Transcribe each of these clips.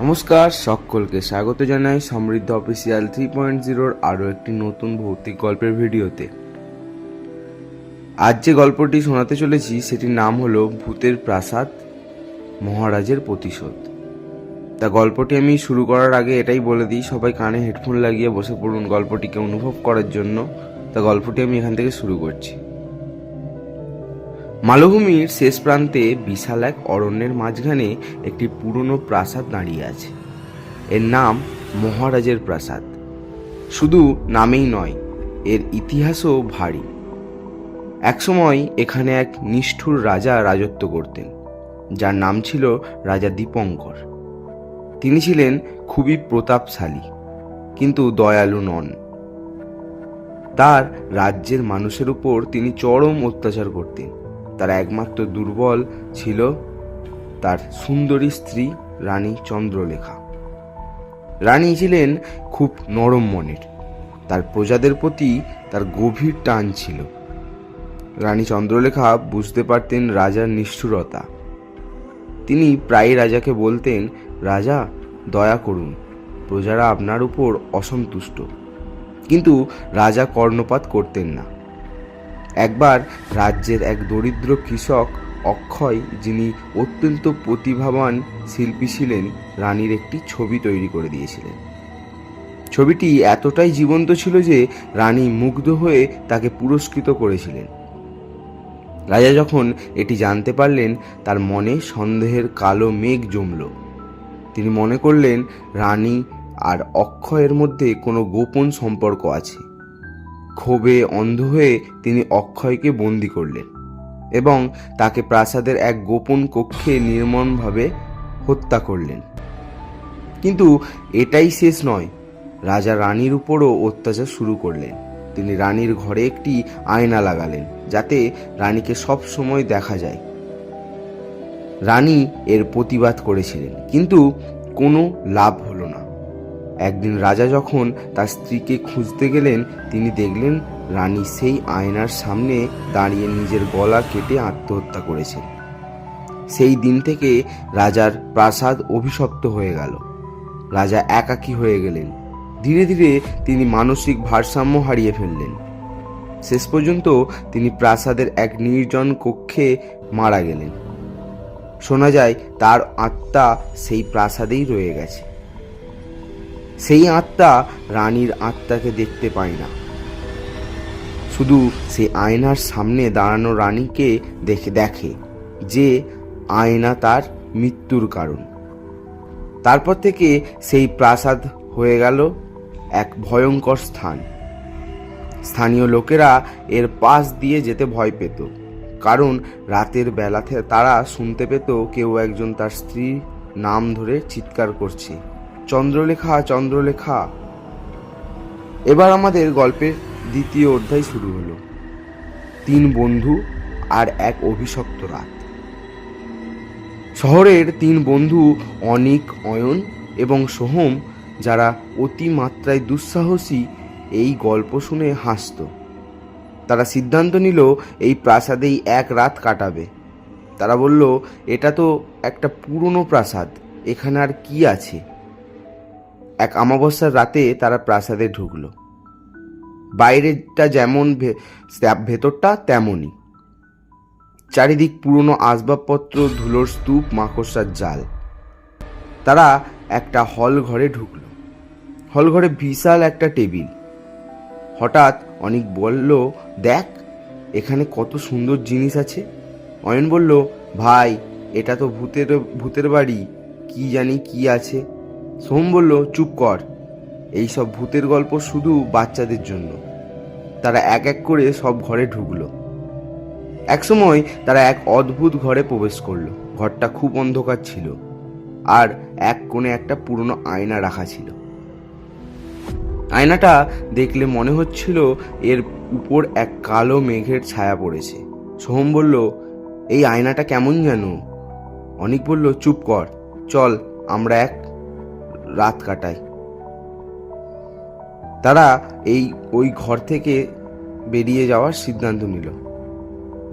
নমস্কার, সকলকে স্বাগত জানাই সমৃদ্ধ অফিসিয়াল 3.0 আরও একটি নতুন ভৌতিক গল্পের ভিডিওতে। আজ যে গল্পটি শোনাতে চলেছি সেটির নাম হলো ভূতের প্রাসাদ, মহারাজের প্রতিশোধ। তা গল্পটি আমি শুরু করার আগে এটাই বলে দিই, সবাই কানে হেডফোন লাগিয়ে বসে পড়ুন গল্পটিকে অনুভব করার জন্য। তা গল্পটি আমি এখান থেকে শুরু করছি। মালভূমির শেষ প্রান্তে বিশাল এক অরণ্যের মাঝখানে একটি পুরনো প্রাসাদ দাঁড়িয়ে আছে। এর নাম মহারাজের প্রাসাদ। শুধু নামেই নয়, এর ইতিহাসও ভারী। একসময় এখানে এক নিষ্ঠুর রাজা রাজত্ব করতেন, যার নাম ছিল রাজা দীপঙ্কর। তিনি ছিলেন খুবই প্রতাপশালী, কিন্তু দয়ালু নন। তার রাজ্যের মানুষের উপর তিনি চরম অত্যাচার করতেন। তার একমাত্র দুর্বল ছিল তার সুন্দরী স্ত্রী রানী চন্দ্রলেখা। রানী ছিলেন খুব নরম মনের, তার প্রজাদের প্রতি তার গভীর টান ছিল। রানী চন্দ্রলেখা বুঝতে পারতেন রাজার নিষ্ঠুরতা। তিনি প্রায় রাজাকে বলতেন, রাজা দয়া করুন, প্রজারা আপনার উপর অসন্তুষ্ট। কিন্তু রাজা কর্ণপাত করতেন না। একবার রাজ্যের এক দরিদ্র কৃষক অক্ষয়, যিনি অত্যন্ত প্রতিভাবান শিল্পী ছিলেন, রানীর একটি ছবি তৈরি করে দিয়েছিলেন। ছবিটি এতটাই জীবন্ত ছিল যে রানী মুগ্ধ হয়ে তাকে পুরস্কৃত করেছিলেন। রাজা যখন এটি জানতে পারলেন, তার মনে সন্দেহের কালো মেঘ জমল। তিনি মনে করলেন রানী আর অক্ষয়ের মধ্যে কোনো গোপন সম্পর্ক আছে। ক্ষোভে অন্ধ হয়ে তিনি অক্ষয়কে বন্দি করলেন এবং তাকে প্রাসাদের এক গোপন কক্ষে নির্মমভাবে হত্যা করলেন। কিন্তু এটাই শেষ নয়, রাজা রানীর উপরও অত্যাচার শুরু করলেন। তিনি রানীর ঘরে একটি আয়না লাগালেন, যাতে রানীকে সব সময় দেখা যায়। রানী এর প্রতিবাদ করেছিলেন, কিন্তু কোনো লাভ হলো না। একদিন রাজা যখন তার স্ত্রীকে খুঁজতে গেলেন, তিনি দেখলেন রানী সেই আয়নার সামনে দাঁড়িয়ে নিজের গলা কেটে আত্মহত্যা করেছেন। সেই দিন থেকে রাজার প্রাসাদ অভিশপ্ত হয়ে গেল। রাজা একাকী হয়ে গেলেন। ধীরে ধীরে তিনি মানসিক ভারসাম্য হারিয়ে ফেললেন। শেষ পর্যন্ত তিনি প্রাসাদের এক নির্জন কক্ষে মারা গেলেন। শোনা যায় তার আত্মা সেই প্রাসাদেই রয়ে গেছে। সেই আত্মা রানীর আত্মাকে দেখতে পায় না, শুধু সে আয়নার সামনে দাঁড়ানো রানীকে দেখে, যে আয়না তার মৃত্যুর কারণ। তারপর থেকে সেই প্রাসাদ হয়ে গেল এক ভয়ঙ্কর স্থান। স্থানীয় লোকেরা এর পাশ দিয়ে যেতে ভয় পেত, কারণ রাতের বেলাতে তারা শুনতে পেত কেউ একজন তার স্ত্রীর নাম ধরে চিৎকার করছে, চন্দ্রলেখা, চন্দ্রলেখা। এবার আমাদের গল্পের দ্বিতীয় অধ্যায় শুরু হলো। 3 বন্ধু আর এক অভিশপ্ত রাত। শহরের 3 বন্ধু অনিক, অয়ন এবং সোহম, যারা অতিমাত্রায় দুঃসাহসী, এই গল্প শুনে হাসত। তারা সিদ্ধান্ত নিল এই প্রাসাদেই এক রাত কাটাবে। তারা বলল, এটা তো একটা পুরনো প্রাসাদ, এখানে আর কি আছে। এক অমাবস্যার রাতে তারা প্রাসাদে ঢুকলো। বাইরেটা যেমন, ভেতরটা তেমনই। চারিদিক পুরনো আসবাবপত্র, ধুলোর স্তূপ, মাকড়সার জাল। তারা একটা হল ঘরে ঢুকলো। হল ঘরে বিশাল একটা টেবিল। হঠাৎ অনিক বলল, দেখ এখানে কত সুন্দর জিনিস আছে। অয়ন বলল, ভাই এটা তো ভূতের বাড়ি, কি জানি কি আছে। সোহম বলল, চুপ কর, এইসব ভূতের গল্প শুধু বাচ্চাদের জন্য। তারা এক এক করে সব ঘরে ঢুকলো। একসময় তারা এক অদ্ভুত ঘরে প্রবেশ করলো। ঘরটা খুব অন্ধকার ছিল, আর এক কোণে একটা পুরনো আয়না রাখা ছিল। আয়নাটা দেখলে মনে হচ্ছিল এর উপর এক কালো মেঘের ছায়া পড়েছে। সোহম বলল, এই আয়নাটা কেমন যেন। অনিক বলল, চুপ কর, চল আমরা এক রাত কাটাই। তারা ওই ঘর থেকে বেরিয়ে যাওয়ার সিদ্ধান্ত নিল।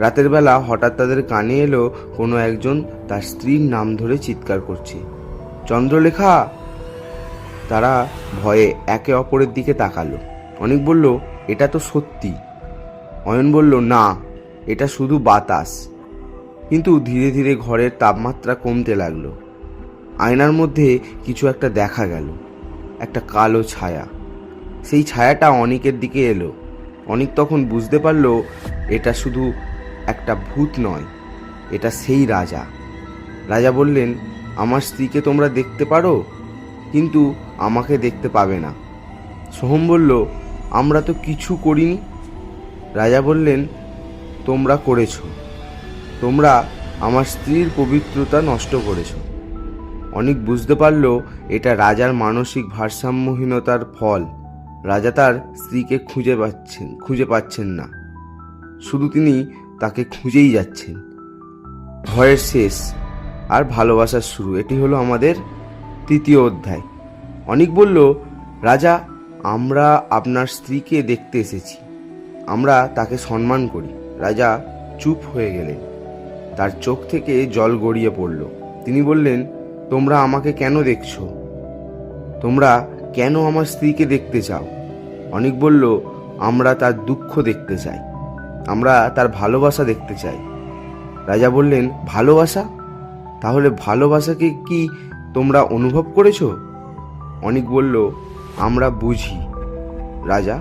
রাতের বেলা হঠাৎ তাদের কানে এলো কোনো একজন তার স্ত্রীর নাম ধরে চিৎকার করছে, চন্দ্রলেখা! তারা ভয়ে একে অপরের দিকে তাকালো। অনিক বলল, এটা তো সত্যি। অয়ন বলল, না, এটা শুধু বাতাস। কিন্তু ধীরে ধীরে ঘরের তাপমাত্রা কমতে লাগলো। আয়নার মধ্যে কিছু একটা দেখা গেল, একটা কালো ছায়া। সেই ছায়াটা অনিকের দিকে এলো। অনিক তখন বুঝতে পারল এটা শুধু একটা ভূত নয়, এটা সেই রাজা। রাজা বললেন, আমার স্ত্রীকে তোমরা দেখতে পারো, কিন্তু আমাকে দেখতে পাবে না। সোহম বলল, আমরা তো কিছু করিনি। রাজা বললেন, তোমরা করেছ। তোমরা আমার স্ত্রীর পবিত্রতা নষ্ট করেছ। অনিক বুঝতে পারল এটা রাজার মানসিক ভারসাম্যহীনতার ফল। রাজা তার স্ত্রীকে খুঁজে পাচ্ছেন না, শুধু তিনি তাকে খুঁজেই যাচ্ছেন। ভয়ের শেষ আর ভালোবাসার শুরু, এটি হলো আমাদের 3য় অধ্যায়। অনিক বলল, রাজা, আমরা আপনার স্ত্রীকে দেখতে এসেছি, আমরা তাকে সম্মান করি। রাজা চুপ হয়ে গেলেন, তার চোখ থেকে জল গড়িয়ে পড়ল। তিনি বললেন, তোমরা আমাকে কেন দেখছো? তোমরা কেন আমার স্ত্রীকে দেখতে চাও? অনিক বলল, আমরা তার দুঃখ দেখতে চাই, আমরা তার ভালোবাসা দেখতে চাই। রাজা বললেন, ভালোবাসা? তাহলে ভালোবাসাকে কি তোমরা অনুভব করেছো? অনিক বলল, আমরা বুঝি রাজা।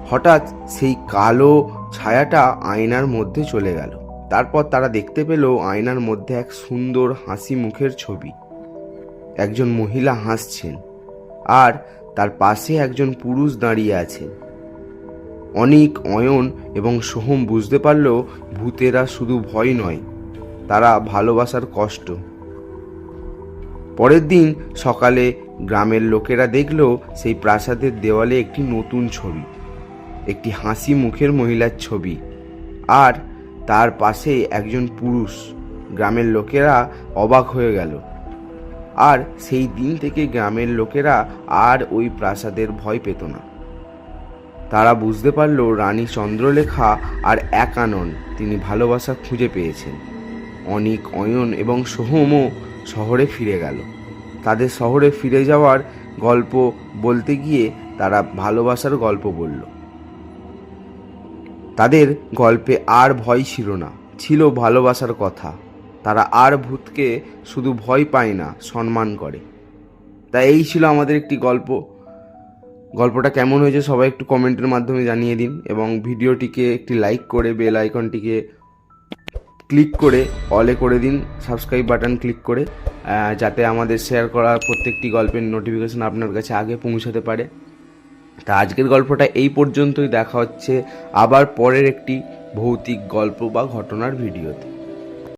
হঠাৎ সেই কালো ছায়াটা আয়নার মধ্যে চলে গেল। তারপর তারা দেখতে পেল আয়নার মধ্যে এক সুন্দর হাসি মুখের ছবি। একজন মহিলা হাসছেন আর তার পাশে একজন পুরুষ দাঁড়িয়ে আছেন। অনিক, অয়ন এবং সোহম বুঝতে পারল ভূতেরা শুধু ভয় নয়, তারা ভালোবাসার কষ্ট। পরের দিন সকালে গ্রামের লোকেরা দেখল সেই প্রাসাদের দেওয়ালে একটি নতুন ছবি, একটি হাসি মুখের মহিলার ছবি, আর তার পাশে একজন পুরুষ। গ্রামের লোকেরা অবাক হয়ে গেল, আর সেই দিন থেকে গ্রামের লোকেরা আর ওই প্রাসাদের ভয় পেত না। তারা বুঝতে পারল রানী চন্দ্রলেখা আর একা নন, তিনি ভালোবাসা খুঁজে পেয়েছেন। অনিক, অয়ন এবং সোহমও শহরে ফিরে গেল। তাদের শহরে ফিরে যাওয়ার গল্প বলতে গিয়ে তারা ভালোবাসার গল্প বলল। তাদের গল্পে আর ভয় ছিল না, ছিল ভালোবাসার কথা। তারা আর ভূতকে শুধু ভয় পায় না, সম্মান করে। তাই এই ছিল আমাদের একটি গল্প। গল্পটা কেমন হয়েছে সবাই একটু কমেন্টের মাধ্যমে জানিয়ে দিন, এবং ভিডিওটিকে একটি লাইক করে বেল আইকনটিকে ক্লিক করে অলে করে দিন, সাবস্ক্রাইব বাটন ক্লিক করে, যাতে আমাদের শেয়ার করা প্রত্যেকটি গল্পের নোটিফিকেশন আপনার কাছে আগে পৌঁছাতে পারে। তা আজকের গল্পটা এই পর্যন্তই। দেখা হচ্ছে আবার পরের একটি ভৌতিক গল্প বা ঘটনার ভিডিওতে।